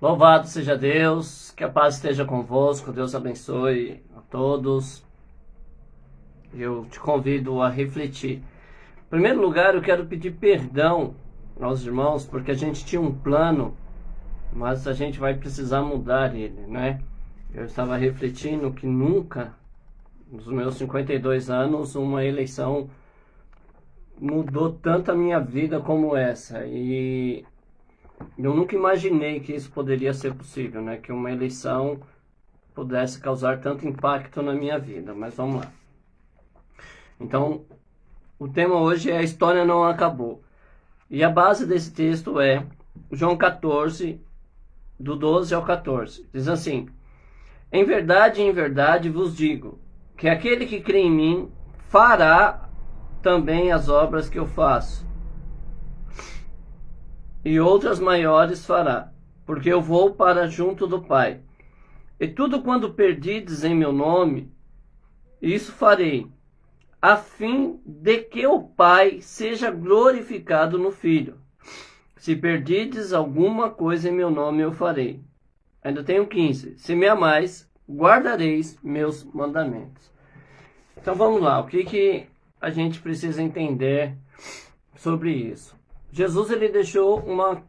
Louvado seja Deus, que a paz esteja convosco, Deus abençoe a todos. Eu te convido a refletir. Em primeiro lugar, eu quero pedir perdão aos irmãos, porque a gente tinha um plano, mas a gente vai precisar mudar ele, né? Eu estava refletindo que nunca, nos meus 52 anos, uma eleição mudou tanto a minha vida como essa. E eu nunca imaginei que isso poderia ser possível, né? Que uma eleição pudesse causar tanto impacto na minha vida. Mas vamos lá. Então, o tema hoje é: a história não acabou. E a base desse texto é João 14, do 12 ao 14. Diz assim: em verdade vos digo, que aquele que crê em mim fará também as obras que eu faço, e outras maiores fará, porque eu vou para junto do Pai. E tudo quanto perdides em meu nome, isso farei, a fim de que o Pai seja glorificado no Filho. Se perdides alguma coisa em meu nome, eu farei. Ainda tenho 15. Se me amais, guardareis meus mandamentos. Então vamos lá, o que a gente precisa entender sobre isso? Jesus, ele deixou uma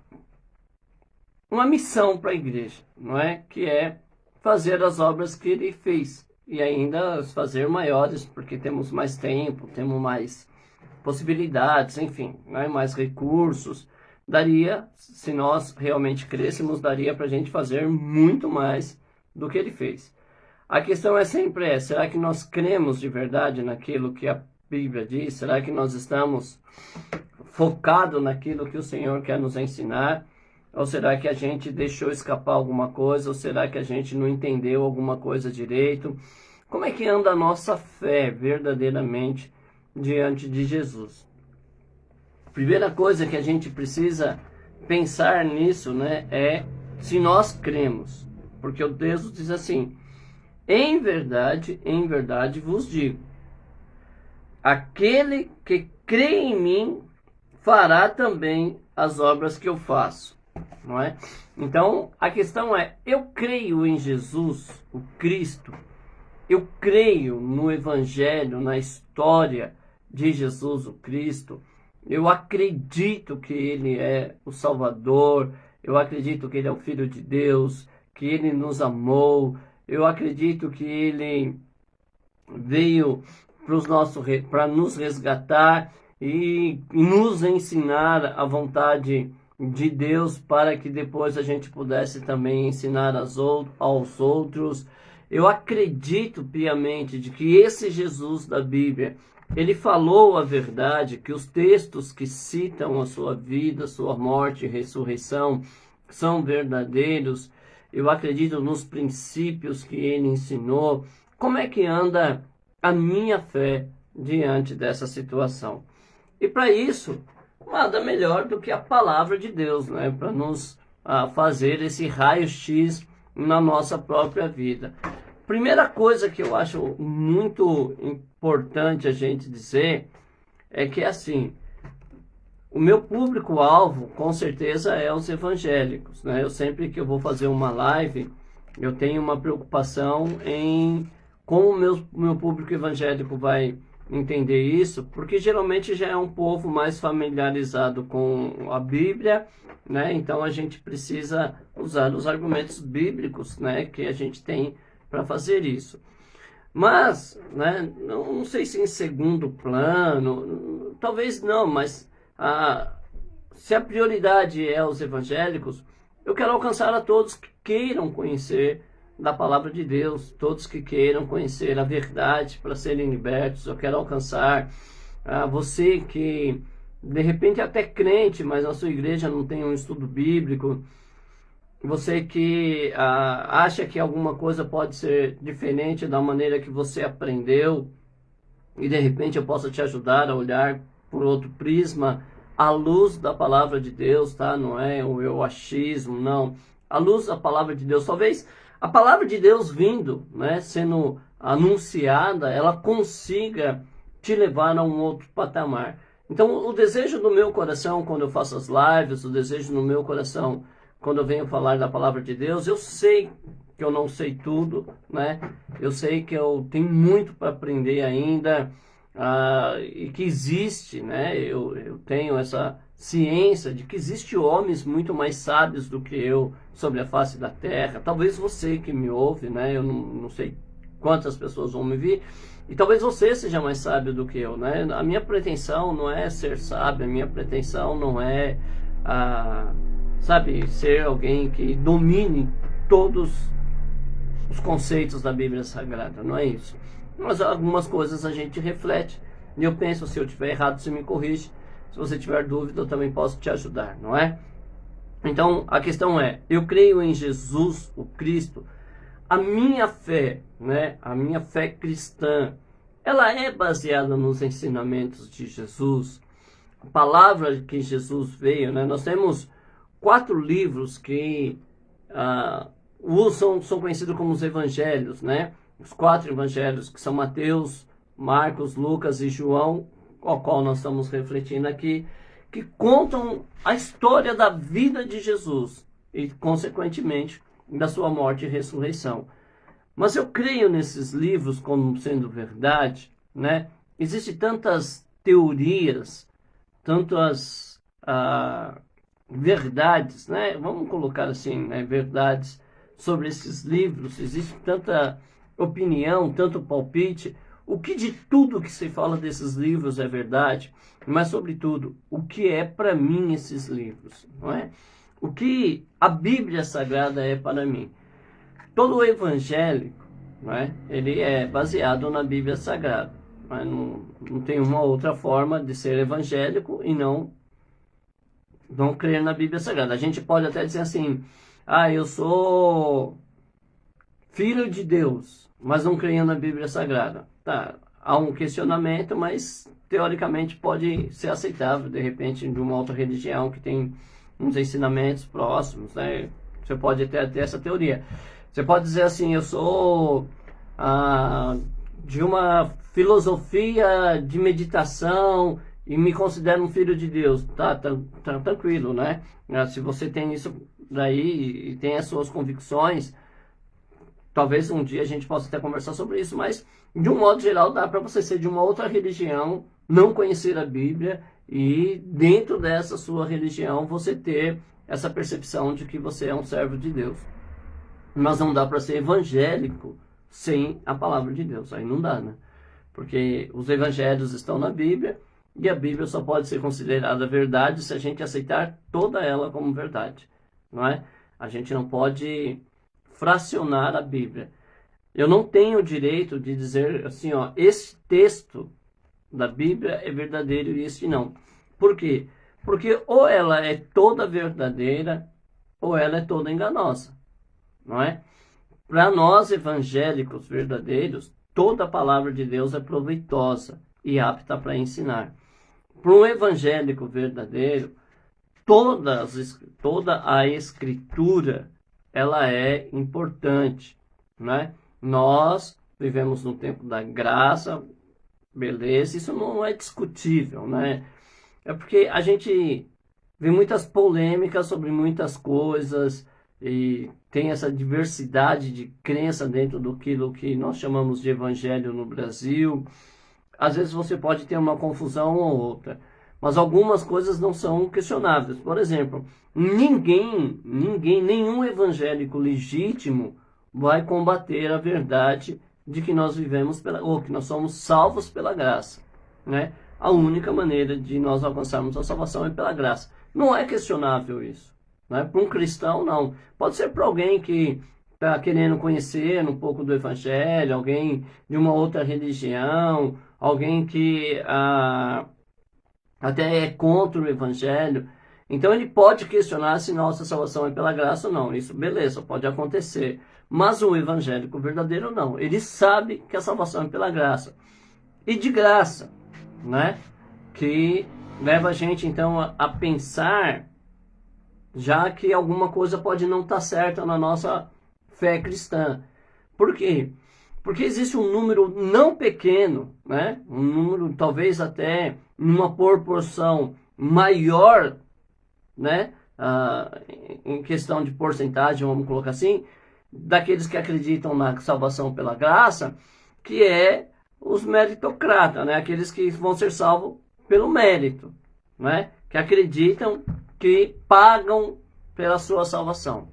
missão para a igreja, não é? Que é fazer as obras que ele fez e ainda fazer maiores, porque temos mais tempo, temos mais possibilidades, enfim, né? Mais recursos. Daria, se nós realmente crescêssemos, daria para a gente fazer muito mais do que ele fez. A questão é sempre será que nós cremos de verdade naquilo que a Bíblia diz? Será que nós estamos focados naquilo que o Senhor quer nos ensinar? Ou será que a gente deixou escapar alguma coisa? Ou será que a gente não entendeu alguma coisa direito? Como é que anda a nossa fé verdadeiramente diante de Jesus? Primeira coisa que a gente precisa pensar nisso, né, é se nós cremos. Porque o texto diz assim: em verdade vos digo, aquele que crê em mim fará também as obras que eu faço, não é? Então, a questão é, eu creio em Jesus, o Cristo, eu creio no Evangelho, na história de Jesus, o Cristo, eu acredito que Ele é o Salvador, eu acredito que Ele é o Filho de Deus, que Ele nos amou, eu acredito que Ele veio para nos resgatar e nos ensinar a vontade de Deus, para que depois a gente pudesse também ensinar aos outros. Eu acredito piamente de que esse Jesus da Bíblia, ele falou a verdade, que os textos que citam a sua vida, sua morte e ressurreição são verdadeiros. Eu acredito nos princípios que ele ensinou. Como é que anda a minha fé diante dessa situação? E para isso, nada melhor do que a palavra de Deus, né? Para nos fazer esse raio-x na nossa própria vida. Primeira coisa que eu acho muito importante a gente dizer é que, assim, o meu público-alvo, com certeza, é os evangélicos, né? Eu sempre que eu vou fazer uma live, eu tenho uma preocupação em como o meu público evangélico vai entender isso, porque geralmente já é um povo mais familiarizado com a Bíblia, né? Então a gente precisa usar os argumentos bíblicos, né, que a gente tem para fazer isso. Mas, né, não sei se em segundo plano, talvez não, mas se a prioridade é os evangélicos, eu quero alcançar a todos que queiram conhecer da palavra de Deus, todos que queiram conhecer a verdade para serem libertos. Eu quero alcançar você que de repente é até crente, mas na sua igreja não tem um estudo bíblico. Você que acha que alguma coisa pode ser diferente da maneira que você aprendeu, e de repente eu possa te ajudar a olhar por outro prisma, à luz da palavra de Deus, tá? Não é o eu achismo, não. À luz da palavra de Deus. Talvez a palavra de Deus vindo, né, sendo anunciada, ela consiga te levar a um outro patamar. Então, o desejo do meu coração, quando eu faço as lives, o desejo no meu coração, quando eu venho falar da palavra de Deus. Eu sei que eu não sei tudo, né? Eu sei que eu tenho muito para aprender ainda, e que existe, né? Eu tenho essa ciência de que existe homens muito mais sábios do que eu sobre a face da terra. Talvez você que me ouve, né? Eu não sei quantas pessoas vão me ver, e talvez você seja mais sábio do que eu, né? A minha pretensão não é ser sábio, a minha pretensão não é, sabe, ser alguém que domine todos os conceitos da Bíblia Sagrada, não é isso. Mas algumas coisas a gente reflete, e eu penso, se eu estiver errado, você me corrige. Se você tiver dúvida, eu também posso te ajudar, não é? Então, a questão é, eu creio em Jesus, o Cristo. A minha fé, né, a minha fé cristã, ela é baseada nos ensinamentos de Jesus. A palavra que Jesus veio, né? Nós temos 4 livros que são conhecidos como os evangelhos, né? Os 4 evangelhos, que são Mateus, Marcos, Lucas e João, ao qual nós estamos refletindo aqui, que contam a história da vida de Jesus e, consequentemente, da sua morte e ressurreição. Mas eu creio nesses livros como sendo verdade, né? Existem tantas teorias, tantas verdades, né? Vamos colocar assim, né? Verdades sobre esses livros. Existe tanta opinião, tanto palpite. O que de tudo que se fala desses livros é verdade, mas sobretudo, o que é para mim esses livros, não é? O que a Bíblia Sagrada é para mim. Todo o evangélico, não é? Ele é baseado na Bíblia Sagrada, mas não tem uma outra forma de ser evangélico e não crer na Bíblia Sagrada. A gente pode até dizer assim, eu sou filho de Deus, mas não creio na Bíblia Sagrada. Tá, há um questionamento, mas teoricamente pode ser aceitável, de repente, de uma outra religião que tem uns ensinamentos próximos, né? Você pode até ter essa teoria. Você pode dizer assim, eu sou de uma filosofia de meditação e me considero um filho de Deus. Tá tranquilo, né? Se você tem isso daí e tem as suas convicções, talvez um dia a gente possa até conversar sobre isso, mas de um modo geral dá para você ser de uma outra religião, não conhecer a Bíblia e dentro dessa sua religião você ter essa percepção de que você é um servo de Deus. Mas não dá para ser evangélico sem a palavra de Deus, aí não dá, né? Porque os evangelhos estão na Bíblia e a Bíblia só pode ser considerada verdade se a gente aceitar toda ela como verdade, não é? A gente não pode fracionar a Bíblia. Eu não tenho o direito de dizer assim, esse texto da Bíblia é verdadeiro e este não. Por quê? Porque ou ela é toda verdadeira ou ela é toda enganosa, não é? Para nós evangélicos verdadeiros, toda a palavra de Deus é proveitosa e apta para ensinar. Para um evangélico verdadeiro, toda a escritura ela é importante, né? Nós vivemos no tempo da graça, beleza, isso não é discutível, né? É porque a gente vê muitas polêmicas sobre muitas coisas e tem essa diversidade de crença dentro daquilo que nós chamamos de evangelho no Brasil. Às vezes você pode ter uma confusão ou outra, mas algumas coisas não são questionáveis. Por exemplo, nenhum evangélico legítimo vai combater a verdade de que nós vivemos ou que nós somos salvos pela graça, né? A única maneira de nós alcançarmos a salvação é pela graça. Não é questionável isso, né? Para um cristão, não. Pode ser para alguém que está querendo conhecer um pouco do evangelho, alguém de uma outra religião, alguém que até é contra o evangelho. Então ele pode questionar se nossa salvação é pela graça ou não. Isso, beleza, pode acontecer. Mas o evangélico verdadeiro não. Ele sabe que a salvação é pela graça. E de graça, né? Que leva a gente então a pensar já que alguma coisa pode não estar certa na nossa fé cristã. Por quê? Porque existe um número não pequeno, né? Um número talvez até numa proporção maior, né? em questão de porcentagem, vamos colocar assim, daqueles que acreditam na salvação pela graça, que é os meritocratas, né? Aqueles que vão ser salvos pelo mérito, né? Que acreditam que pagam pela sua salvação,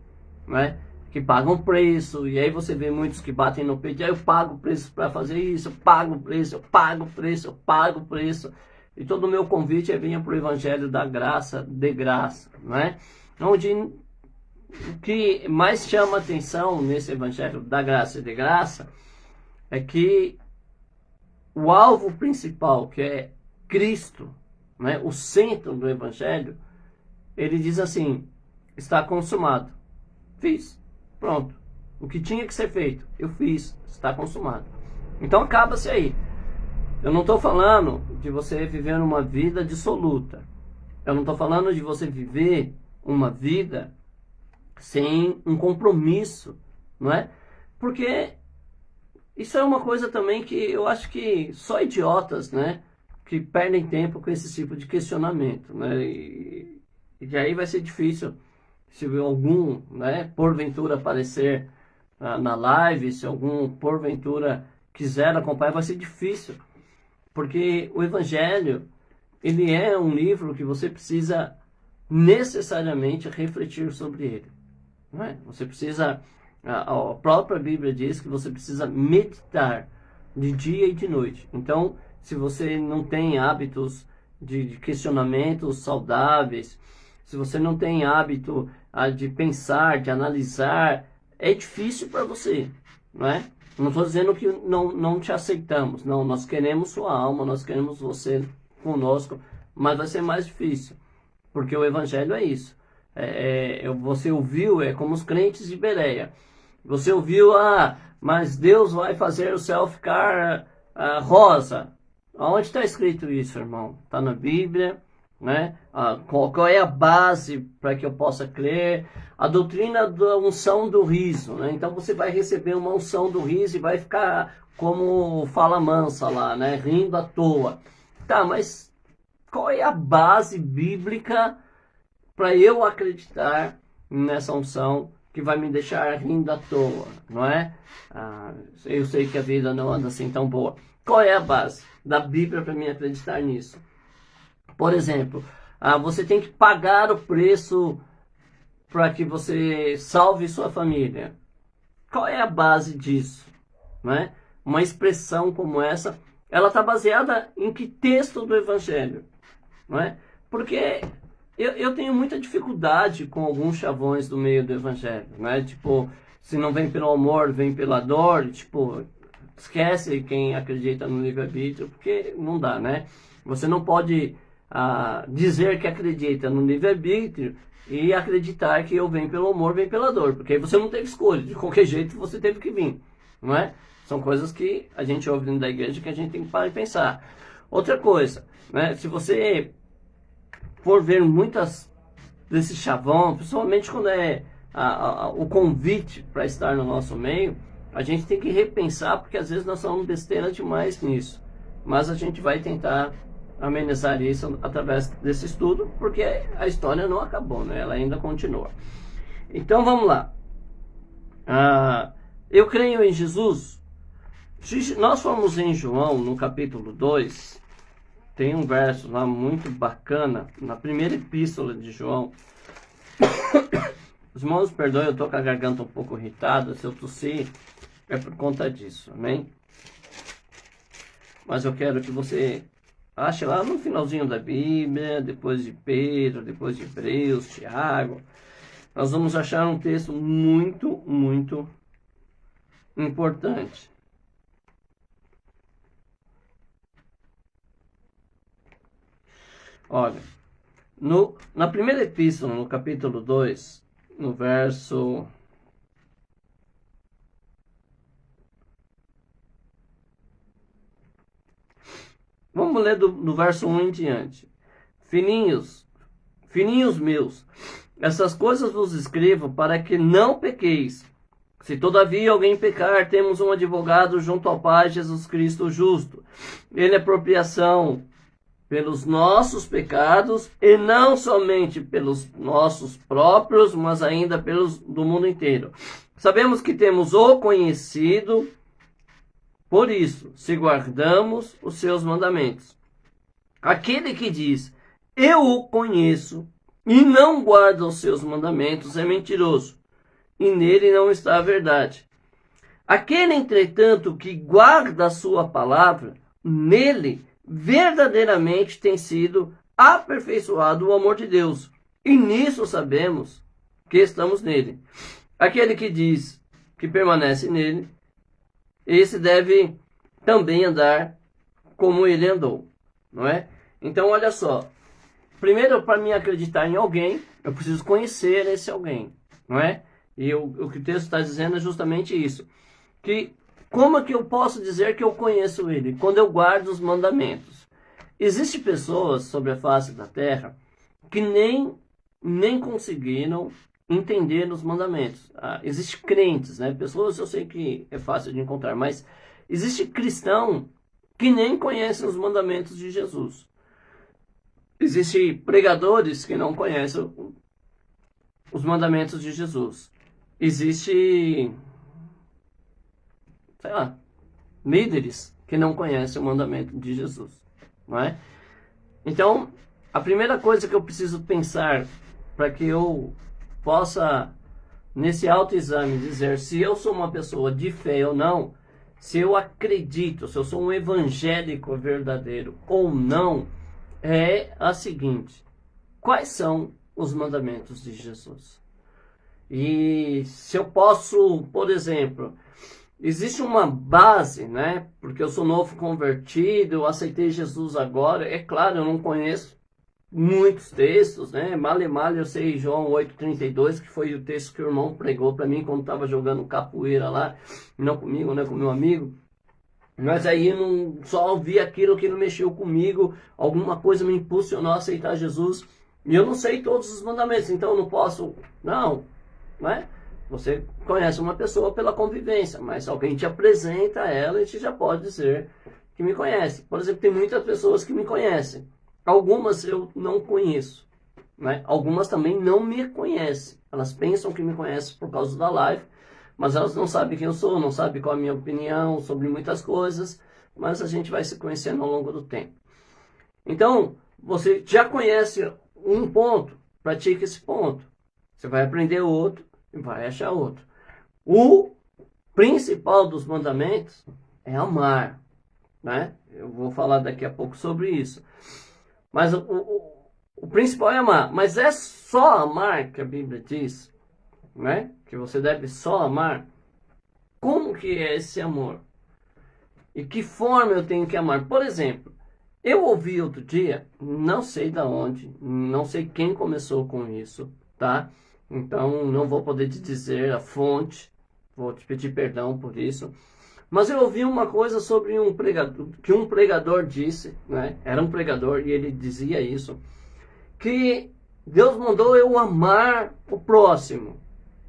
né? Que pagam preço, e aí você vê muitos que batem no peito, aí eu pago preço para fazer isso, eu pago preço, eu pago preço, eu pago preço. E todo o meu convite é vir para o Evangelho da graça, de graça, né? Onde o que mais chama atenção nesse Evangelho da graça e de graça é que o alvo principal, que é Cristo, né? O centro do Evangelho, ele diz assim: está consumado. Fiz. Pronto. O que tinha que ser feito, eu fiz. Está consumado. Então acaba-se aí. Eu não estou falando de você viver uma vida dissoluta. Eu não estou falando de você viver uma vida sem um compromisso, não é? Porque isso é uma coisa também que eu acho que só idiotas, né, que perdem tempo com esse tipo de questionamento, né? E aí vai ser difícil se algum, né, porventura aparecer na live, se algum porventura quiser acompanhar, vai ser difícil. Porque o Evangelho, ele é um livro que você precisa necessariamente refletir sobre ele. Não é? Você precisa, a própria Bíblia diz que você precisa meditar de dia e de noite. Então, se você não tem hábitos de questionamentos saudáveis, se você não tem hábito de pensar, de analisar, é difícil para você, não é? Não estou dizendo que não te aceitamos. Não, nós queremos sua alma, nós queremos você conosco, mas vai ser mais difícil. Porque o Evangelho é isso. Você ouviu, é como os crentes de Bereia. Você ouviu, mas Deus vai fazer o céu ficar rosa. Onde está escrito isso, irmão? Está na Bíblia, né? Qual é a base para que eu possa crer? A doutrina da unção do riso, né? Então você vai receber uma unção do riso e vai ficar como fala mansa lá, né? Rindo à toa. Tá, mas qual é a base bíblica para eu acreditar nessa unção que vai me deixar rindo à toa, não é? Eu sei que a vida não anda assim tão boa. Qual é a base da Bíblia para mim acreditar nisso? Por exemplo, você tem que pagar o preço para que você salve sua família. Qual é a base disso? Né? Uma expressão como essa, ela está baseada em que texto do Evangelho? Não é? Porque eu tenho muita dificuldade com alguns chavões do meio do Evangelho. Né? Tipo, se não vem pelo amor, vem pela dor. Tipo, esquece quem acredita no livre-arbítrio, porque não dá, né? Você não pode dizer que acredita no livre-arbítrio e acreditar que eu venho pelo amor, vem pela dor, porque aí você não teve escolha, de qualquer jeito você teve que vir, não é? São coisas que a gente ouve dentro da igreja que a gente tem que parar e pensar. Outra coisa, né? Se você for ver muitas desse chavão, principalmente quando é o convite para estar no nosso meio, a gente tem que repensar, porque às vezes nós somos besteira demais nisso, mas a gente vai tentar amenizar isso através desse estudo, porque a história não acabou, né? Ela ainda continua. Então vamos lá. Eu creio em Jesus. Se nós formos em João, no capítulo 2, tem um verso lá muito bacana, na primeira epístola de João. Os irmãos, perdoem, eu estou com a garganta um pouco irritada, se eu tossir é por conta disso, amém? Mas eu quero que você ache lá no finalzinho da Bíblia, depois de Pedro, depois de Hebreus, Tiago. Nós vamos achar um texto muito, muito importante. Olha, na primeira epístola, no capítulo 2, no verso... Vamos ler do verso 1 em diante. Filhinhos meus, essas coisas vos escrevo para que não pequeis. Se todavia alguém pecar, temos um advogado junto ao Pai, Jesus Cristo justo. Ele é propiciação pelos nossos pecados, e não somente pelos nossos próprios, mas ainda pelos do mundo inteiro. Sabemos que temos o conhecido, por isso, se guardamos os seus mandamentos. Aquele que diz, eu o conheço, e não guarda os seus mandamentos, é mentiroso, e nele não está a verdade. Aquele, entretanto, que guarda a sua palavra, nele verdadeiramente tem sido aperfeiçoado o amor de Deus. E nisso sabemos que estamos nele. Aquele que diz que permanece nele, esse deve também andar como ele andou, não é? Então, olha só. Primeiro, para mim acreditar em alguém, eu preciso conhecer esse alguém, não é? E o que o texto está dizendo é justamente isso. Que como é que eu posso dizer que eu conheço ele? Quando eu guardo os mandamentos. Existem pessoas sobre a face da terra que nem conseguiram entender os mandamentos. Existem crentes, né? Pessoas eu sei que é fácil de encontrar, mas existe cristão que nem conhecem os mandamentos de Jesus. Existem pregadores que não conhecem os mandamentos de Jesus. Existe, sei lá, líderes que não conhecem o mandamento de Jesus, não é? Então, a primeira coisa que eu preciso pensar para que eu possa, nesse autoexame, dizer se eu sou uma pessoa de fé ou não, se eu acredito, se eu sou um evangélico verdadeiro ou não, é a seguinte: quais são os mandamentos de Jesus? E se eu posso, por exemplo, existe uma base, né? Porque eu sou novo convertido, eu aceitei Jesus agora. É claro, eu não conheço muitos textos, né? Male eu sei João 8,32, que foi o texto que o irmão pregou para mim quando estava jogando capoeira lá. Não comigo, né? Com meu amigo. Mas aí eu não só ouvi aquilo que não mexeu comigo, alguma coisa me impulsionou a aceitar Jesus. E eu não sei todos os mandamentos, então eu não posso. Não é? Você conhece uma pessoa pela convivência, mas se alguém te apresenta ela, a gente já pode dizer que me conhece. Por exemplo, tem muitas pessoas que me conhecem. Algumas eu não conheço, né? Algumas também não me conhecem. Elas pensam que me conhecem por causa da live, mas elas não sabem quem eu sou, não sabem qual é a minha opinião sobre muitas coisas, mas a gente vai se conhecendo ao longo do tempo. Então, você já conhece um ponto, pratique esse ponto. Você vai aprender outro e vai achar outro. O principal dos mandamentos é amar, né? Eu vou falar daqui a pouco sobre isso. Mas o principal é amar. Mas é só amar que a Bíblia diz, né? Que você deve só amar. Como que é esse amor? E que forma eu tenho que amar? Por exemplo, eu ouvi outro dia, não sei da onde, não sei quem começou com isso, tá? Então não vou poder te dizer a fonte, vou te pedir perdão por isso. Mas eu ouvi uma coisa sobre um pregador, que um pregador disse, né? Era um pregador e ele dizia isso, que Deus mandou eu amar o próximo,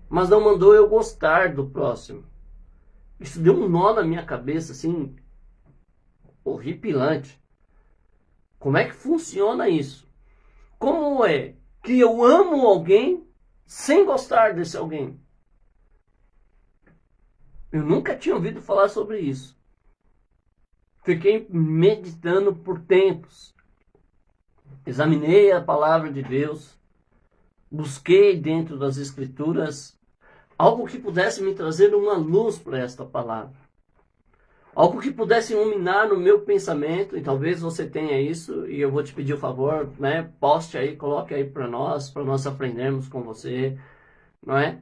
mas não mandou eu gostar do próximo. Isso deu um nó na minha cabeça, assim, horripilante. Como é que funciona isso? Como é que eu amo alguém sem gostar desse alguém? Eu nunca tinha ouvido falar sobre isso. Fiquei meditando por tempos. Examinei a palavra de Deus. Busquei dentro das Escrituras algo que pudesse me trazer uma luz para esta palavra. Algo que pudesse iluminar no meu pensamento, e talvez você tenha isso, e eu vou te pedir o favor, né? Poste aí, coloque aí para nós aprendermos com você, não é?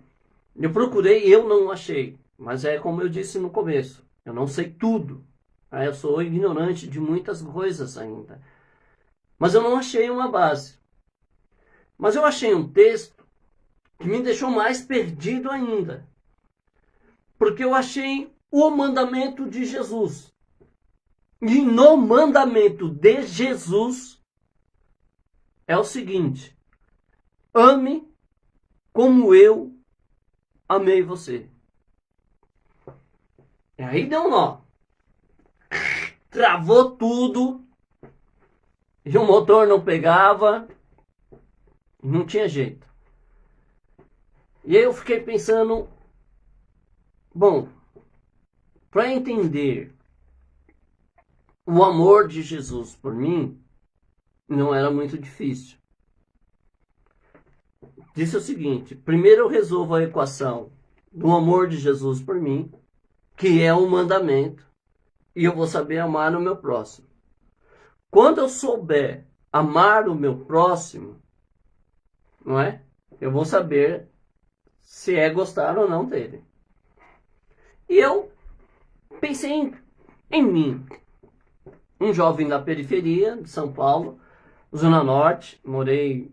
Eu procurei e eu não achei, mas é como eu disse no começo, eu não sei tudo, né? Eu sou ignorante de muitas coisas ainda, mas eu não achei uma base. Mas eu achei um texto que me deixou mais perdido ainda, porque eu achei o mandamento de Jesus. E no mandamento de Jesus é o seguinte: ame como eu amei você. E aí deu um nó. Travou tudo. E o motor não pegava, não tinha jeito. E aí eu fiquei pensando, bom, para entender o amor de Jesus por mim, não era muito difícil. Disse o seguinte: primeiro eu resolvo a equação do amor de Jesus por mim, que é um mandamento, e eu vou saber amar o meu próximo. Quando eu souber amar o meu próximo, não é? Eu vou saber se é gostar ou não dele. E eu pensei em mim, um jovem da periferia de São Paulo, Zona Norte, morei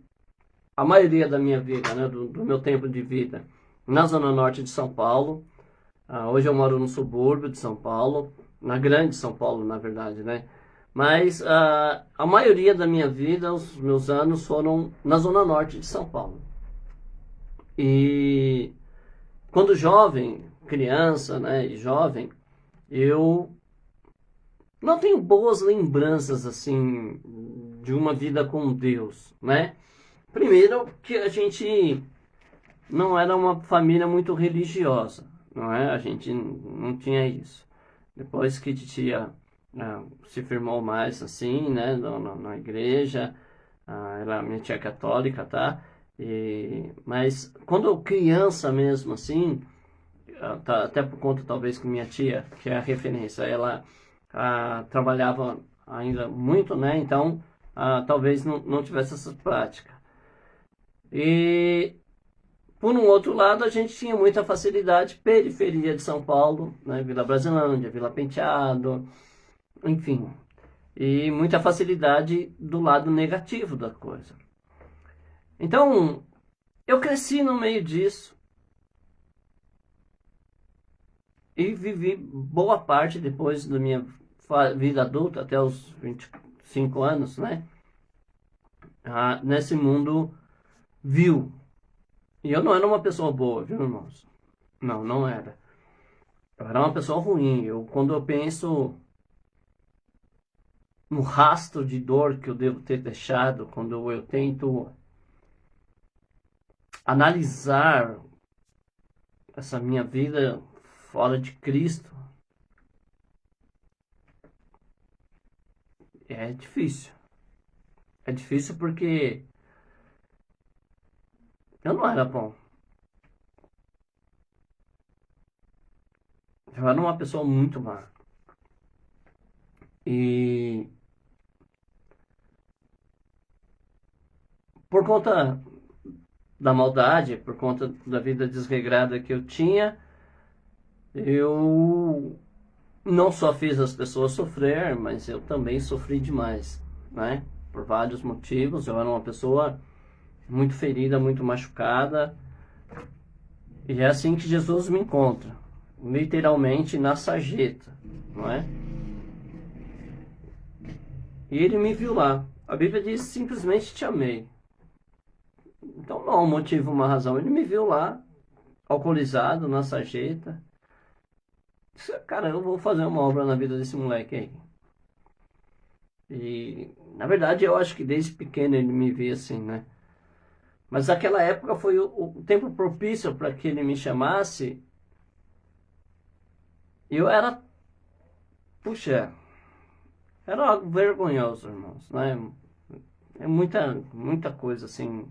a maioria da minha vida, né, do meu tempo de vida, na Zona Norte de São Paulo. Hoje eu moro no subúrbio de São Paulo, na grande São Paulo, na verdade, né? Mas a maioria da minha vida, os meus anos foram na Zona Norte de São Paulo. E quando jovem, criança, né, e jovem, eu não tenho boas lembranças, assim, de uma vida com Deus, né? Primeiro que a gente não era uma família muito religiosa, não é? A gente não tinha isso. Depois que titia se firmou mais assim, né, na igreja, ela, minha tia é católica, tá? Mas quando eu criança mesmo assim, até por conta talvez que minha tia, que é a referência, ela trabalhava ainda muito, né? Então talvez não tivesse essa prática. E por um outro lado, a gente tinha muita facilidade, periferia de São Paulo, né? Vila Brasilândia, Vila Penteado, enfim. E muita facilidade do lado negativo da coisa. Então, eu cresci no meio disso e vivi boa parte depois da minha vida adulta, até os 25 anos, né? Nesse mundo vil. E eu não era uma pessoa boa, viu, irmãos? Não, não era. Eu era uma pessoa ruim. Quando eu penso no rastro de dor que eu devo ter deixado, quando eu tento analisar essa minha vida fora de Cristo, é difícil. É difícil porque eu não era bom. Eu era uma pessoa muito má. E por conta da maldade, por conta da vida desregrada que eu tinha, eu não só fiz as pessoas sofrer, mas eu também sofri demais, né? Por vários motivos. Eu era uma pessoa muito ferida, muito machucada. E é assim que Jesus me encontra, literalmente na sarjeta, não é? E ele me viu lá. A Bíblia diz: simplesmente te amei. Então não há um motivo, uma razão. Ele me viu lá, alcoolizado, na sarjeta. Disse: cara, eu vou fazer uma obra na vida desse moleque aí. E, na verdade, eu acho que desde pequeno ele me via assim, né? Mas aquela época foi o tempo propício para que ele me chamasse. Eu era, puxa, era algo vergonhoso, irmãos, né? É muita coisa assim,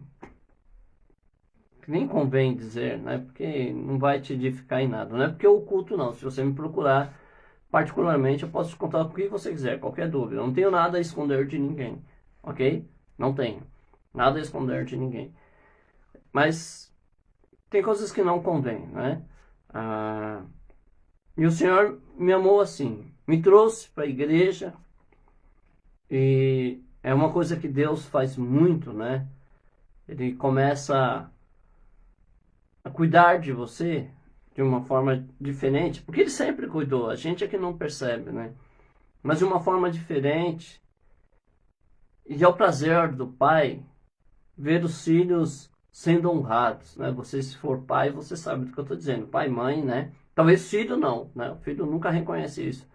que nem convém dizer, né? Porque não vai te edificar em nada. Não é porque eu oculto, não. Se você me procurar particularmente, eu posso te contar o que você quiser, qualquer dúvida. Eu não tenho nada a esconder de ninguém, ok? Não tenho nada a esconder de ninguém. Mas tem coisas que não convém, né? E o Senhor me amou assim, me trouxe para a igreja, e é uma coisa que Deus faz muito, né? Ele começa a cuidar de você de uma forma diferente, porque ele sempre cuidou, a gente é que não percebe, né? Mas de uma forma diferente. E é o prazer do pai ver os filhos sendo honrados, né? Você, se for pai, você sabe do que eu estou dizendo. Pai, mãe, né? Talvez filho não, né? O filho nunca reconhece isso.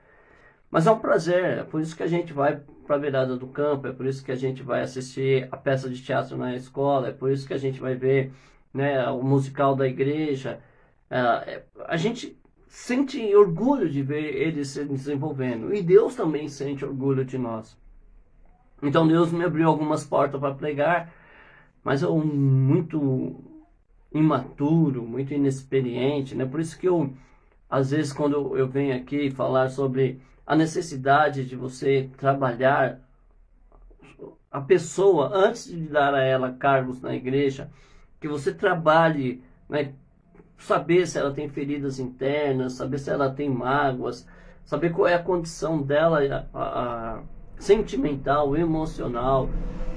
Mas é um prazer, é por isso que a gente vai para a beirada do campo, é por isso que a gente vai assistir a peça de teatro na escola, é por isso que a gente vai ver, né, o musical da igreja. A gente sente orgulho de ver eles se desenvolvendo, e Deus também sente orgulho de nós. Então Deus me abriu algumas portas para pregar, mas eu muito imaturo, muito inexperiente, né? Por isso que eu, às vezes, quando eu venho aqui falar sobre a necessidade de você trabalhar a pessoa antes de dar a ela cargos na igreja, que você trabalhe, né, saber se ela tem feridas internas, saber se ela tem mágoas, saber qual é a condição dela, sentimental, emocional,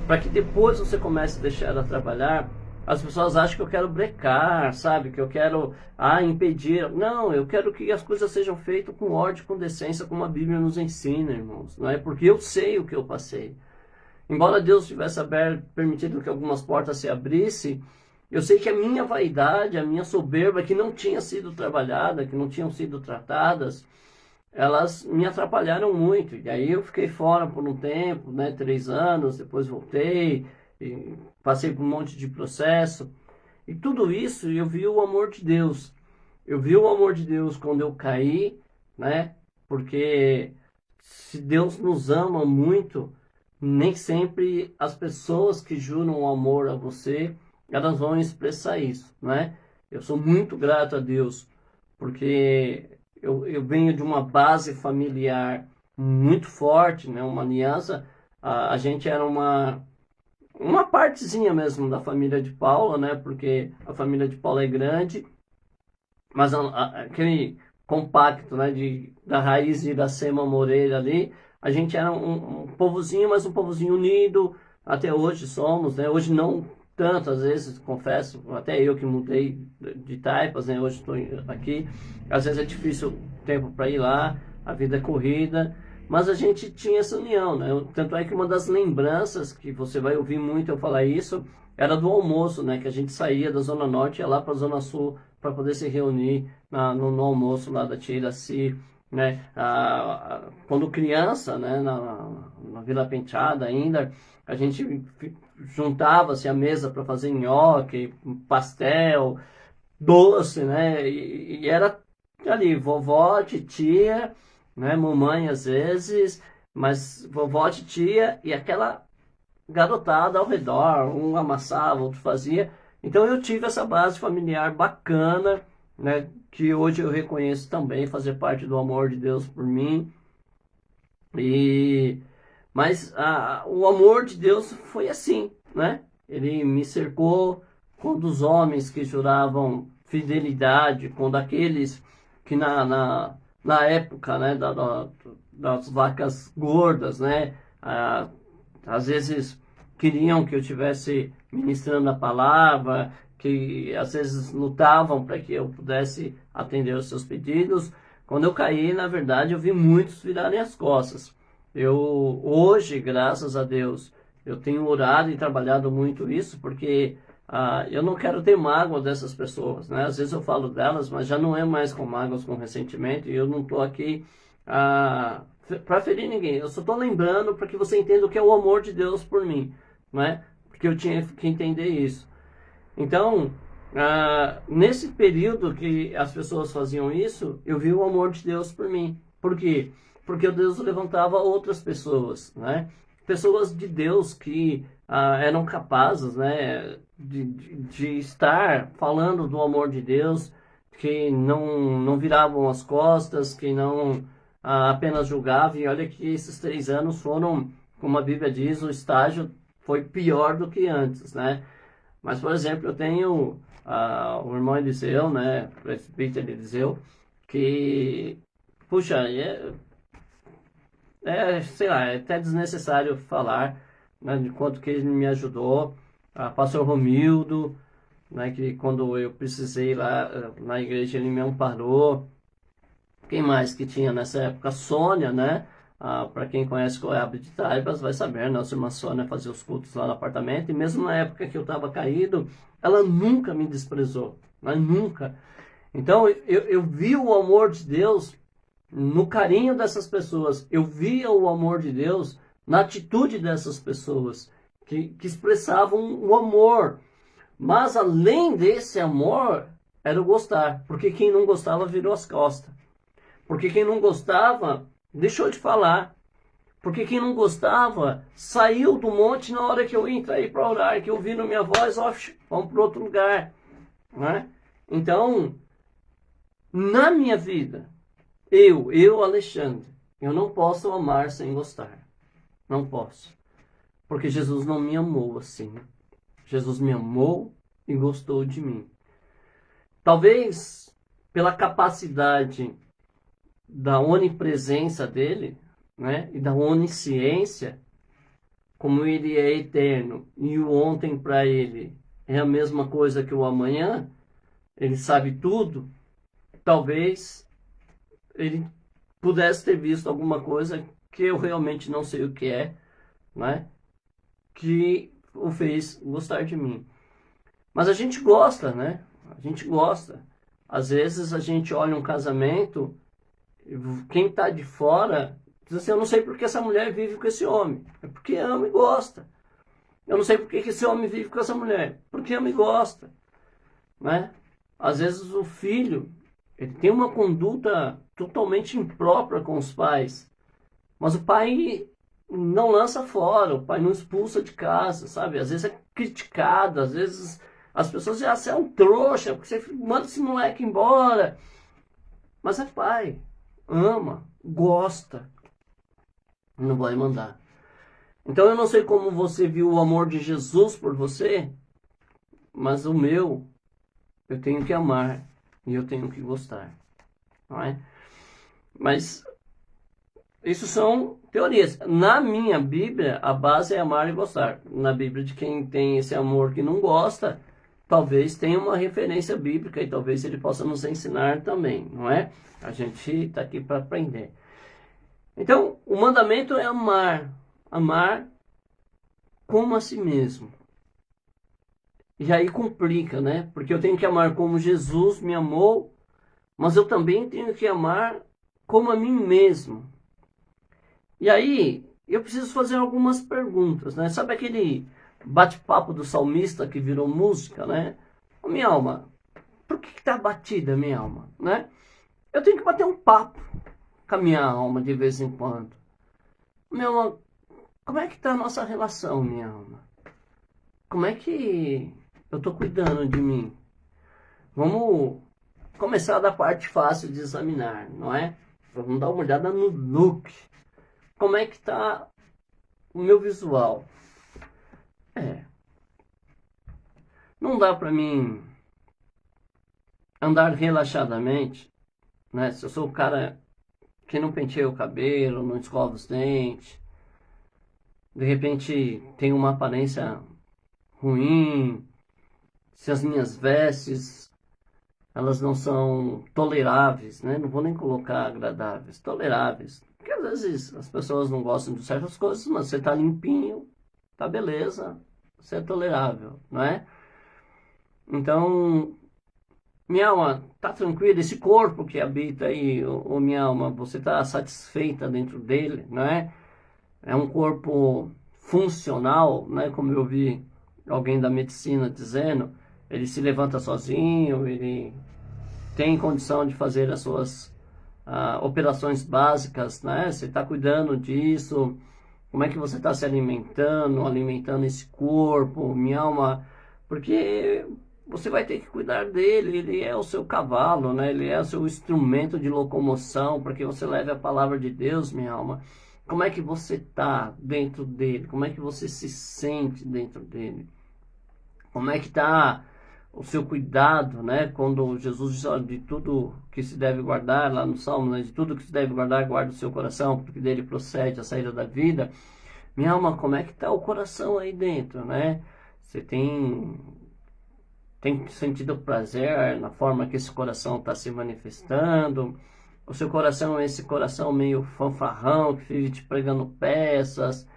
para que depois você comece a deixar ela trabalhar. As pessoas acham que eu quero brecar, sabe? Que eu quero impedir. Não, eu quero que as coisas sejam feitas com ordem, com decência, como a Bíblia nos ensina, irmãos. Não é? Porque eu sei o que eu passei. Embora Deus tivesse permitido que algumas portas se abrissem, eu sei que a minha vaidade, a minha soberba, que não tinha sido trabalhada, que não tinham sido tratadas, elas me atrapalharam muito. E aí eu fiquei fora por um tempo, né, 3 anos, depois voltei, e passei por um monte de processo. E tudo isso eu vi o amor de Deus. Eu vi o amor de Deus quando eu caí, né? Porque se Deus nos ama muito, nem sempre as pessoas que juram amor a você, elas vão expressar isso, né? Eu sou muito grato a Deus, porque eu venho de uma base familiar muito forte, né? Uma aliança. A gente era uma partezinha mesmo da família de Paula, né? Porque a família de Paula é grande, mas aquele compacto, né? Da raiz de Iracema Moreira ali, a gente era um povozinho, mas um povozinho unido. Até hoje somos, né? Hoje não tanto, às vezes, confesso, até eu que mudei de Taipas, né? Hoje estou aqui. Às vezes é difícil o tempo para ir lá, a vida é corrida. Mas a gente tinha essa união, né? Tanto é que uma das lembranças, que você vai ouvir muito eu falar isso, era do almoço, né? Que a gente saía da Zona Norte e ia lá para a Zona Sul para poder se reunir no almoço lá da tia Iraci, né? Quando criança, né? Na Vila Penteada ainda, a gente juntava-se à mesa para fazer nhoque, pastel, doce, né? E era ali, vovó, titia, né? Mamãe às vezes, mas vovó, titia e aquela garotada ao redor, um amassava, outro fazia. Então eu tive essa base familiar bacana, né? Que hoje eu reconheço também fazer parte do amor de Deus por mim. Mas o amor de Deus foi assim, né? Ele me cercou com dos homens que juravam fidelidade, com daqueles que na época, né, das vacas gordas, né, às vezes queriam que eu estivesse ministrando a palavra, que às vezes lutavam para que eu pudesse atender os seus pedidos. Quando eu caí, na verdade, eu vi muitos virarem as costas. Hoje, graças a Deus, eu tenho orado e trabalhado muito isso, porque eu não quero ter mágoa dessas pessoas, né? Às vezes eu falo delas, mas já não é mais com mágoas, com ressentimento, e eu não estou aqui para ferir ninguém. Eu só estou lembrando para que você entenda o que é o amor de Deus por mim, né? Porque eu tinha que entender isso. Então, nesse período que as pessoas faziam isso, eu vi o amor de Deus por mim. Por quê? Porque Deus levantava outras pessoas, né? Pessoas de Deus que eram capazes, né, de estar falando do amor de Deus, que não viravam as costas, que não apenas julgavam. E olha que esses 3 anos foram, como a Bíblia diz, o estágio foi pior do que antes, né? Mas, por exemplo, eu tenho o irmão Eliseu, né, o presbítero Eliseu, que, puxa, sei lá, é até desnecessário falar, né, de quanto que ele me ajudou. Pastor Romildo, né, que quando eu precisei lá na igreja ele me amparou. Quem mais que tinha nessa época? Sônia, né? Para quem conhece Coiabra de Taibas vai saber, nossa irmã Sônia fazia os cultos lá no apartamento, e mesmo na época que eu estava caído, ela nunca me desprezou, mas nunca. Então eu vi o amor de Deus no carinho dessas pessoas. Eu via o amor de Deus na atitude dessas pessoas que expressavam o amor. Mas além desse amor, era o gostar. Porque quem não gostava virou as costas. Porque quem não gostava deixou de falar. Porque quem não gostava saiu do monte na hora que eu entrei para orar, que ouvindo minha voz, ó, vamos para outro lugar. Né? Então, na minha vida, eu, Alexandre, eu não posso amar sem gostar. Não posso. Porque Jesus não me amou assim. Jesus me amou e gostou de mim. Talvez pela capacidade da onipresença dele, né, e da onisciência, como ele é eterno e o ontem para ele é a mesma coisa que o amanhã, ele sabe tudo, talvez ele pudesse ter visto alguma coisa que eu realmente não sei o que é, né, que o fez gostar de mim. Mas a gente gosta, né? A gente gosta. Às vezes a gente olha um casamento, quem está de fora diz assim, eu não sei porque essa mulher vive com esse homem. É porque ama e gosta. Eu não sei porque que esse homem vive com essa mulher. Porque ama e gosta. Né? Às vezes o filho, ele tem uma conduta totalmente imprópria com os pais. Mas o pai não lança fora, o pai não expulsa de casa, sabe? Às vezes é criticado, às vezes as pessoas dizem, você é um trouxa, porque você manda esse moleque embora. Mas é pai, ama, gosta, não vai mandar. Então eu não sei como você viu o amor de Jesus por você, mas o meu, eu tenho que amar e eu tenho que gostar. Não é? Mas isso são teorias. Na minha Bíblia, a base é amar e gostar. Na Bíblia de quem tem esse amor que não gosta, talvez tenha uma referência bíblica e talvez ele possa nos ensinar também, não é? A gente está aqui para aprender. Então, o mandamento é amar. Amar como a si mesmo. E aí complica, né? Porque eu tenho que amar como Jesus me amou, mas eu também tenho que amar como a mim mesmo. E aí, eu preciso fazer algumas perguntas, né? Sabe aquele bate-papo do salmista que virou música, né? Ô, minha alma, por que tá batida minha alma, né? Eu tenho que bater um papo com a minha alma de vez em quando. Minha alma, como é que tá a nossa relação, minha alma? Como é que eu tô cuidando de mim? Vamos começar da parte fácil de examinar, não é? Vamos dar uma olhada no look. Como é que tá o meu visual? Não dá para mim andar relaxadamente, né? Se eu sou o cara que não penteia o cabelo, não escova os dentes, de repente tem uma aparência ruim, se as minhas vestes, elas não são toleráveis, né? Não vou nem colocar agradáveis, toleráveis. Porque às vezes as pessoas não gostam de certas coisas, mas você tá limpinho, tá beleza, você é tolerável, não é? Então, minha alma, tá tranquila? Esse corpo que habita aí, ô minha alma, você tá satisfeita dentro dele, não é? É um corpo funcional, né? Como eu vi alguém da medicina dizendo, ele se levanta sozinho, ele tem condição de fazer as suas operações básicas, né? Você está cuidando disso, como é que você está se alimentando esse corpo, minha alma, porque você vai ter que cuidar dele, ele é o seu cavalo, né? Ele é o seu instrumento de locomoção, para que você leve a palavra de Deus, minha alma. Como é que você está dentro dele? Como é que você se sente dentro dele? Como é que está o seu cuidado, né? Quando Jesus diz, olha, de tudo que se deve guardar, lá no Salmo, né? De tudo que se deve guardar, guarda o seu coração, porque dele procede a saída da vida. Minha alma, como é que está o coração aí dentro, né? Você tem sentido prazer na forma que esse coração está se manifestando? O seu coração é esse coração meio fanfarrão, que vive te pregando peças,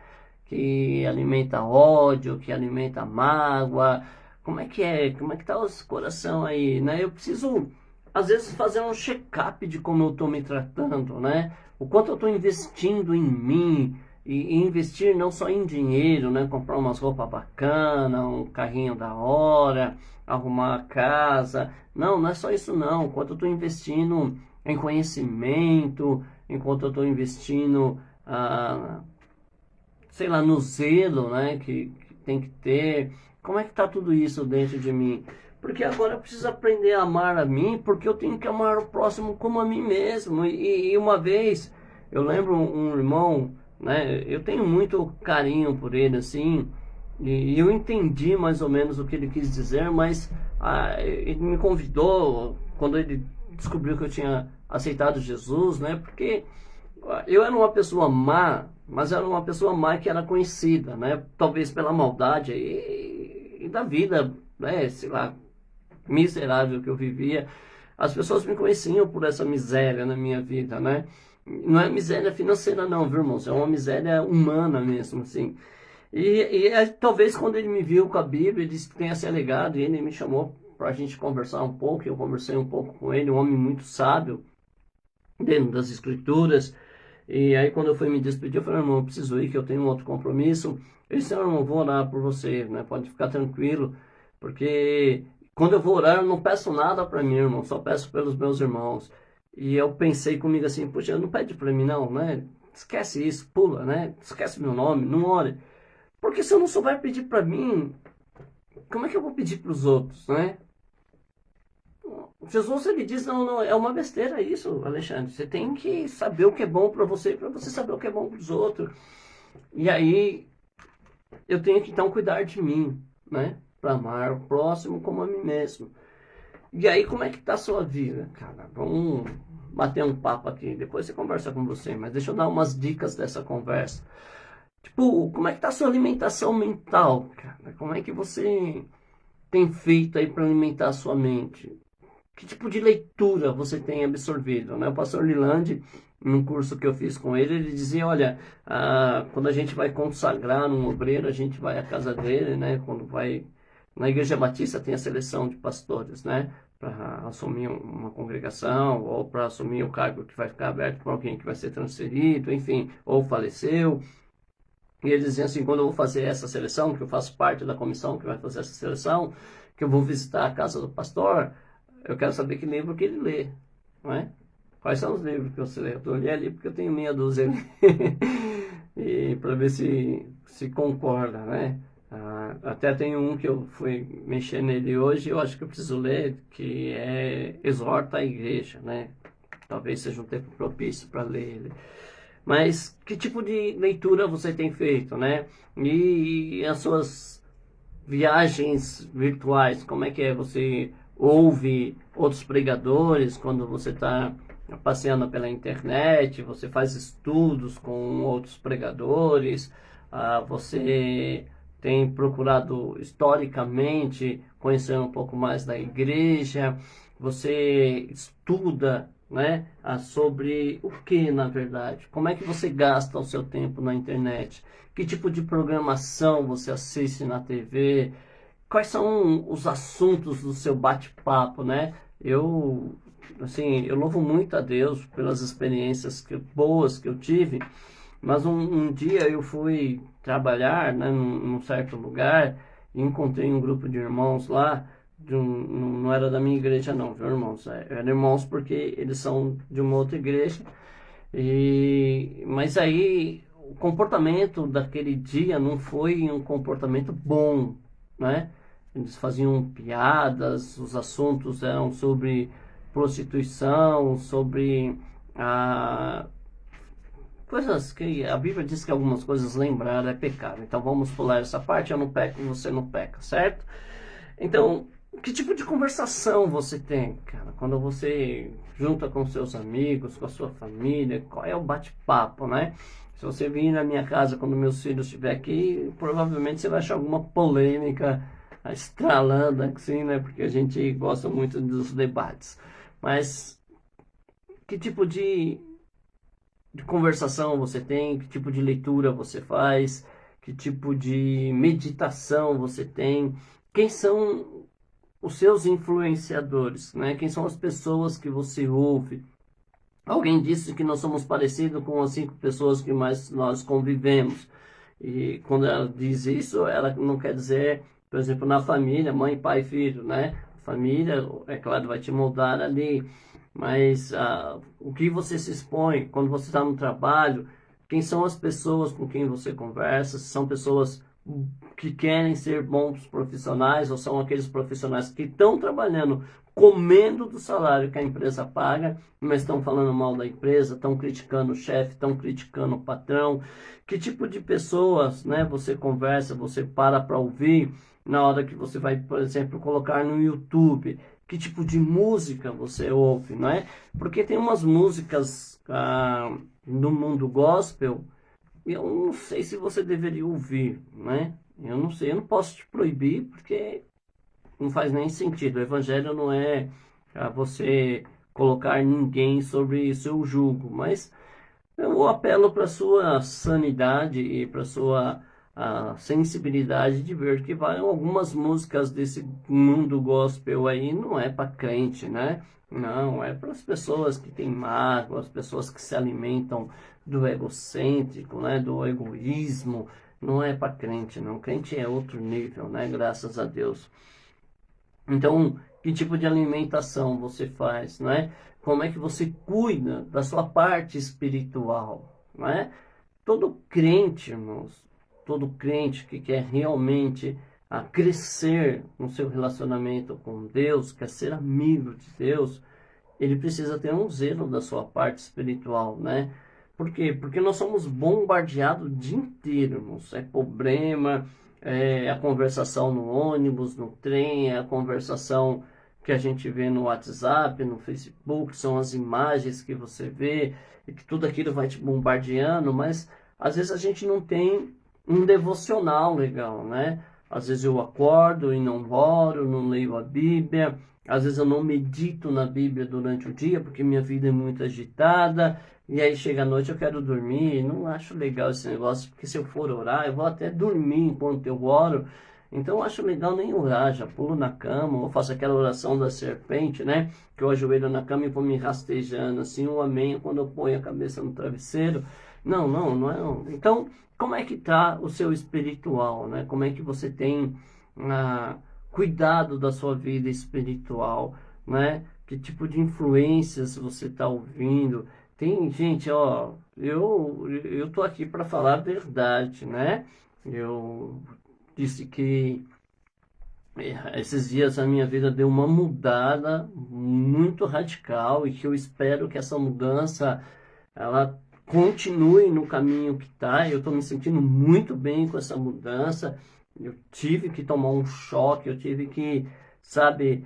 que alimenta ódio, que alimenta mágoa? Como é que é? Como é que tá o coração aí, né? Eu preciso às vezes fazer um check-up de como eu estou me tratando, né? O quanto eu estou investindo em mim, e investir não só em dinheiro, né? Comprar umas roupas bacanas, um carrinho da hora, arrumar a casa. Não, não é só isso não. O quanto eu estou investindo em conhecimento, enquanto eu estou investindo, sei lá, no zelo, né? Que tem que ter. Como é que tá tudo isso dentro de mim? Porque agora eu preciso aprender a amar a mim, porque eu tenho que amar o próximo como a mim mesmo. E uma vez, eu lembro um irmão, né? Eu tenho muito carinho por ele, assim, e eu entendi mais ou menos o que ele quis dizer, mas ele me convidou quando ele descobriu que eu tinha aceitado Jesus, né? Porque eu era uma pessoa má, mas era uma pessoa má que era conhecida, né? Talvez pela maldade e da vida, né? Sei lá, miserável que eu vivia. As pessoas me conheciam por essa miséria na minha vida, né? Não é miséria financeira não, viu, irmãos? É uma miséria humana mesmo, assim. Talvez quando ele me viu com a Bíblia, ele tenha se alegado e ele me chamou para a gente conversar um pouco. Eu conversei um pouco com ele, um homem muito sábio dentro das Escrituras. E aí quando eu fui me despedir, eu falei, irmão, eu preciso ir, que eu tenho um outro compromisso. Ele disse, irmão, vou orar por você, né? Pode ficar tranquilo, porque quando eu vou orar, eu não peço nada para mim, irmão, só peço pelos meus irmãos. E eu pensei comigo assim, puxa, não pede para mim não, né? Esquece isso, pula, né? Esquece meu nome, não ore. Porque se eu não souber pedir para mim, como é que eu vou pedir para os outros, né? Jesus, ele diz, não, não, é uma besteira isso, Alexandre. Você tem que saber o que é bom para você saber o que é bom para os outros. E aí, eu tenho que então cuidar de mim, né? Para amar o próximo como a mim mesmo. E aí, como é que tá a sua vida, cara? Vamos bater um papo aqui, depois você conversa com você, mas deixa eu dar umas dicas dessa conversa. Tipo, como é que tá a sua alimentação mental, cara? Como é que você tem feito aí para alimentar a sua mente? Que tipo de leitura você tem absorvido, né? O pastor Lilande, num curso que eu fiz com ele, ele dizia, olha, quando a gente vai consagrar um obreiro, a gente vai à casa dele, né? Quando vai na Igreja Batista tem a seleção de pastores, né? Para assumir uma congregação ou para assumir o cargo que vai ficar aberto para alguém que vai ser transferido, enfim, ou faleceu. E ele dizia assim, quando eu vou fazer essa seleção, que eu faço parte da comissão que vai fazer essa seleção, que eu vou visitar a casa do pastor, eu quero saber que livro que ele lê, não é? Quais são os livros que você lê? Eu estou olhando ali porque eu tenho meia dúzia ali. E para ver se concorda, né? Até tem um que eu fui mexer nele hoje, eu acho que eu preciso ler, que é Exorta a Igreja, né? Talvez seja um tempo propício para ler ele. Mas que tipo de leitura você tem feito, né? E as suas viagens virtuais, como é que é? Você ouve outros pregadores quando você está passeando pela internet, você faz estudos com outros pregadores, você tem procurado historicamente conhecer um pouco mais da igreja, você estuda, né, sobre o que, na verdade? Como é que você gasta o seu tempo na internet? Que tipo de programação você assiste na TV? Quais são os assuntos do seu bate-papo, né? Assim, eu louvo muito a Deus pelas experiências boas que eu tive, mas um dia eu fui trabalhar, né, num certo lugar e encontrei um grupo de irmãos lá, não era da minha igreja não, viu, irmãos? Eram irmãos porque eles são de uma outra igreja, mas aí o comportamento daquele dia não foi um comportamento bom, né? Eles faziam piadas, os assuntos eram sobre prostituição, sobre coisas que a Bíblia diz que algumas coisas lembrar é pecado. Então vamos pular essa parte, eu não peco, você não peca, certo? Então, que tipo de conversação você tem, cara? Quando você junta com seus amigos, com a sua família, qual é o bate-papo, né? Se você vir na minha casa quando meus filhos estiver aqui, provavelmente você vai achar alguma polêmica estralando assim, né? Porque a gente gosta muito dos debates. Mas que tipo de conversação você tem? Que tipo de leitura você faz? Que tipo de meditação você tem? Quem são os seus influenciadores, né? Quem são as pessoas que você ouve? Alguém disse que nós somos parecidos com as 5 pessoas que mais nós convivemos. E quando ela diz isso, ela não quer dizer, por exemplo, na família, mãe, pai, filho, né? Família, é claro, vai te moldar ali, mas o que você se expõe quando você está no trabalho, quem são as pessoas com quem você conversa, se são pessoas que querem ser bons profissionais ou são aqueles profissionais que estão trabalhando comendo do salário que a empresa paga, mas estão falando mal da empresa, estão criticando o chefe, estão criticando o patrão. Que tipo de pessoas, né, você conversa, você para ouvir na hora que você vai, por exemplo, colocar no YouTube? Que tipo de música você ouve, não é? Porque tem umas músicas no mundo gospel, eu não sei se você deveria ouvir, né? Eu não sei, eu não posso te proibir, porque não faz nem sentido. O evangelho não é você colocar ninguém sobre seu jugo, mas eu apelo para sua sanidade e para sua sensibilidade de ver que vai algumas músicas desse mundo gospel aí não é para crente, né? Não, é para as pessoas que têm mágoa, as pessoas que se alimentam do egocêntrico, né? Do egoísmo. Não é para crente, não. Crente é outro nível, né? Graças a Deus. Então, que tipo de alimentação você faz, não é? Como é que você cuida da sua parte espiritual, não é? Todo crente, irmãos, todo crente que quer realmente crescer no seu relacionamento com Deus, quer ser amigo de Deus, ele precisa ter um zelo da sua parte espiritual, né? Por quê? Porque nós somos bombardeados o dia inteiro, irmãos. É problema, é a conversação no ônibus, no trem, é a conversação que a gente vê no WhatsApp, no Facebook, são as imagens que você vê, e que tudo aquilo vai te bombardeando, mas às vezes a gente não tem um devocional legal, né? Às vezes eu acordo e não oro, não leio a Bíblia, às vezes eu não medito na Bíblia durante o dia, porque minha vida é muito agitada, e aí chega a noite eu quero dormir, não acho legal esse negócio, porque se eu for orar, eu vou até dormir enquanto eu oro, então eu acho legal nem orar, já pulo na cama, ou faço aquela oração da serpente, né? Que eu ajoelho na cama e vou me rastejando, assim, o amém, quando eu ponho a cabeça no travesseiro. Não, não é não. Então, como é que está o seu espiritual, né? Como é que você tem cuidado da sua vida espiritual, né? Que tipo de influências você está ouvindo? Tem gente, ó, eu tô aqui para falar a verdade, né? Eu disse que esses dias a minha vida deu uma mudada muito radical e que eu espero que essa mudança ela continue no caminho que está. Eu estou me sentindo muito bem com essa mudança. Eu tive que tomar um choque, eu tive que, sabe,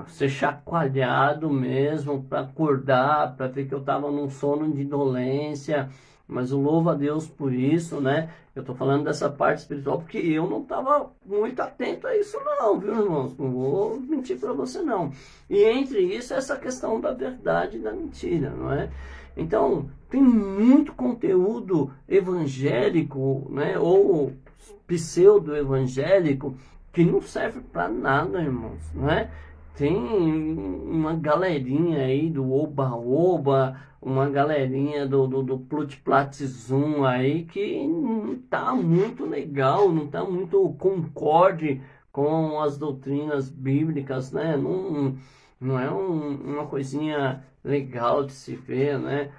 ser chacoalhado mesmo para acordar, para ver que eu estava num sono de indolência. Mas eu louvo a Deus por isso, né? Eu estou falando dessa parte espiritual porque eu não estava muito atento a isso não, viu, irmãos? Não vou mentir para você não. E entre isso, essa questão da verdade e da mentira, não é? Então, tem muito conteúdo evangélico, né? Ou pseudo-evangélico que não serve para nada, irmãos, não é? Tem uma galerinha aí do oba-oba, uma galerinha do plut-plat-zum aí que não tá muito legal, não tá muito concorde com as doutrinas bíblicas, né? Não é uma coisinha legal de se ver, né?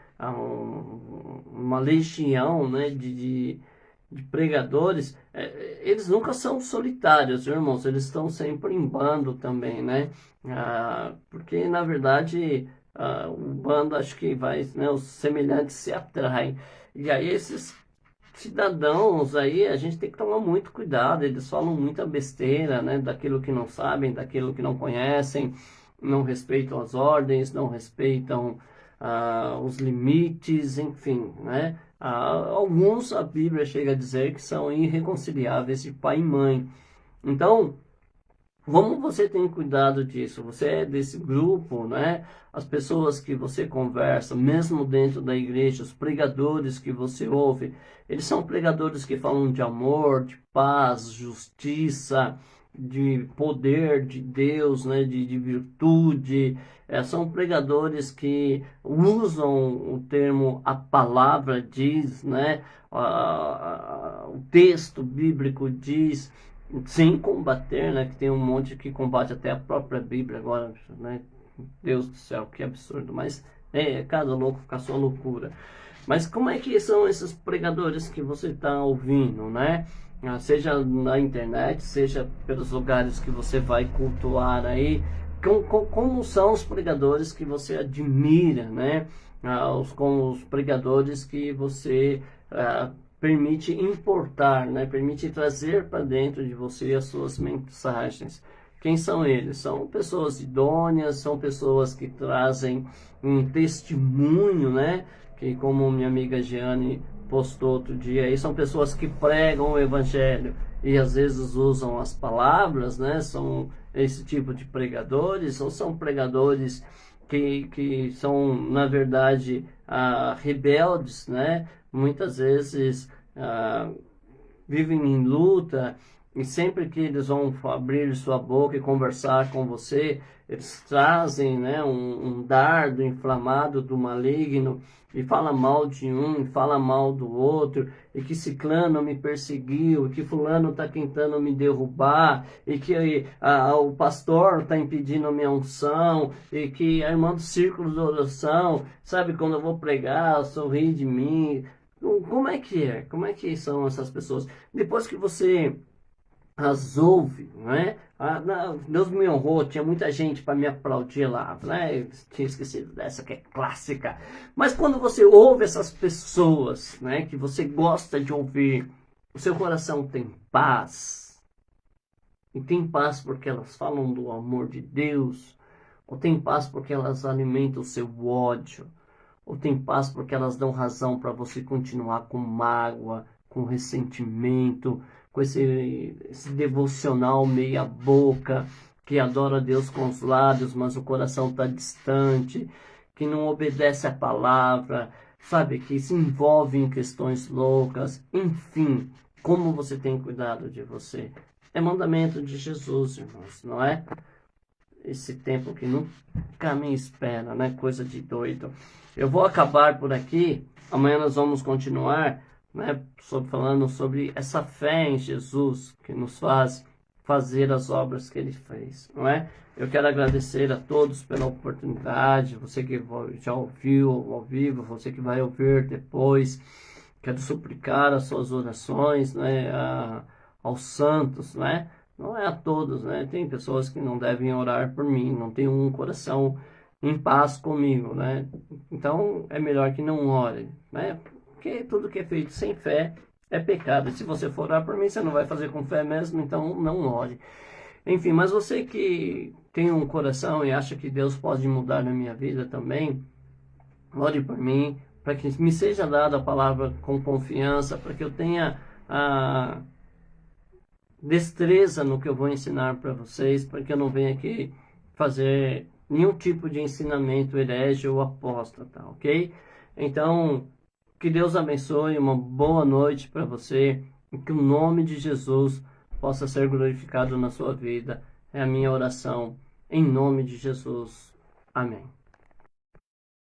Uma legião, né, de pregadores, eles nunca são solitários, viu, irmãos? Eles estão sempre em bando também, né? Porque, na verdade, o bando acho que vai, né, os semelhantes se atraem. E aí esses cidadãos aí, a gente tem que tomar muito cuidado, eles falam muita besteira, né? Daquilo que não sabem, daquilo que não conhecem, não respeitam as ordens, não respeitam os limites, enfim, né? Alguns a Bíblia chega a dizer que são irreconciliáveis de pai e mãe. Então, como você tem cuidado disso? Você é desse grupo, né? As pessoas que você conversa, mesmo dentro da igreja, os pregadores que você ouve, eles são pregadores que falam de amor, de paz, justiça, de poder de Deus, né, de virtude. São pregadores que usam o termo a palavra diz, né, o texto bíblico diz, sem combater, né, que tem um monte que combate até a própria Bíblia agora, né, Deus do céu, que absurdo, mas cada louco com a sua loucura. Mas como é que são esses pregadores que você está ouvindo, né? Seja na internet, seja pelos lugares que você vai cultuar aí, como são os pregadores que você admira, né? Como os pregadores que você permite importar, né? Permite trazer para dentro de você as suas mensagens. Quem são eles? São pessoas idôneas, são pessoas que trazem um testemunho, né? Que, como minha amiga Giane postou outro dia, aí são pessoas que pregam o evangelho e às vezes usam as palavras, né? São esse tipo de pregadores, ou são pregadores que são, na verdade, rebeldes, né? Muitas vezes vivem em luta, e sempre que eles vão abrir sua boca e conversar com você, eles trazem, né, um dardo inflamado do maligno e fala mal de um, fala mal do outro, e que ciclano me perseguiu, e que fulano está tentando me derrubar, e que o pastor está impedindo a minha unção, e que a irmã do círculo de oração, sabe, quando eu vou pregar, sorri de mim. Como é que é? Como é que são essas pessoas? Depois que você as ouve, né? Deus me honrou, tinha muita gente para me aplaudir lá, né? Eu tinha esquecido dessa que é clássica. Mas quando você ouve essas pessoas, né, que você gosta de ouvir, o seu coração tem paz. E tem paz porque elas falam do amor de Deus, ou tem paz porque elas alimentam o seu ódio, ou tem paz porque elas dão razão para você continuar com mágoa, com ressentimento, com esse devocional meia boca, que adora a Deus com os lábios, mas o coração está distante, que não obedece a palavra, sabe, que se envolve em questões loucas, enfim, como você tem cuidado de você. É mandamento de Jesus, irmãos, não é? Esse tempo que nunca me espera, né? Coisa de doido. Eu vou acabar por aqui, amanhã nós vamos continuar, né, falando sobre essa fé em Jesus que nos faz fazer as obras que ele fez, não é? Eu quero agradecer a todos pela oportunidade, você que já ouviu ao vivo, você que vai ouvir depois. Quero suplicar as suas orações, né, aos santos, né? Não é a todos, né? Tem pessoas que não devem orar por mim, não tem um coração em paz comigo, né? Então é melhor que não ore, né? Porque tudo que é feito sem fé é pecado. E se você for orar por mim, você não vai fazer com fé mesmo, então não ore. Enfim, mas você que tem um coração e acha que Deus pode mudar na minha vida também, ore por mim, para que me seja dada a palavra com confiança, para que eu tenha a destreza no que eu vou ensinar para vocês, para que eu não venha aqui fazer nenhum tipo de ensinamento herege ou apóstata, ok? Então, que Deus abençoe, uma boa noite para você, e que o nome de Jesus possa ser glorificado na sua vida. É a minha oração, em nome de Jesus. Amém.